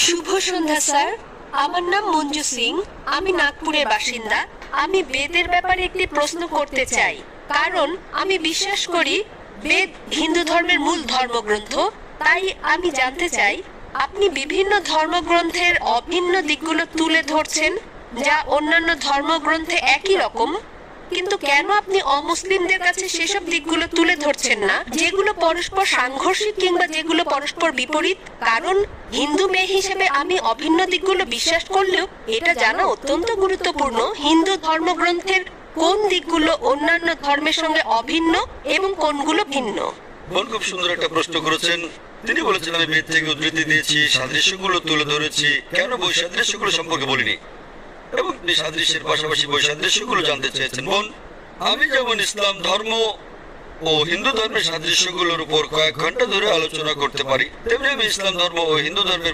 শুভ সন্ধ্যা sir, আমার নাম মঞ্জু সিং। আমি নাগপুরের বাসিন্দা। আমি বেদের ব্যাপারে একটি প্রশ্ন করতে চাই, কারণ আমি বিশ্বাস করি বেদ হিন্দু ধর্মের মূল ধর্মগ্রন্থ। তাই আমি জানতে চাই, আপনি বিভিন্ন ধর্মগ্রন্থের অভিন্ন দিকগুলো তুলে ধরছেন যা অন্যান্য ধর্মগ্রন্থে একই রকম, কিন্তু কেন আপনি অমুসলিমদের কাছে সেসব দিকগুলো তুলে ধরছেন না যেগুলো পরস্পর সাংঘর্ষিক কিংবা যেগুলো পরস্পর বিপরীত? কারণ হিন্দু মেয়ে হিসেবে আমি অভিন্ন দিকগুলো বিশ্বাস করলেও এটা জানা অত্যন্ত গুরুত্বপূর্ণ হিন্দু ধর্মগ্রন্থের কোন দিকগুলো অন্যান্য ধর্মের সঙ্গে অভিন্ন এবং কোনগুলো ভিন্ন। বোন খুব সুন্দর একটা প্রশ্ন করেছেন। তিনি বলেছেন আমি বেদ থেকে উদ্ধৃতি দিয়েছি, সাদৃশ্যগুলো তুলে ধরেছি, কেন বৈসাদৃশ্যগুলো সম্পর্কে বলিনি, এবং তিনি সাদৃশ্যের পাশাপাশি বৈসাদৃশ্যগুলো জানতে চেয়েছেন। বোন, আমি যেমন ইসলাম ধর্ম ও হিন্দু ধর্মের সাদৃশ্যগুলোর উপর কয়েক ঘন্টা ধরে আলোচনা করতে পারি, তেমনি আমি ইসলাম ধর্ম ও হিন্দু ধর্মের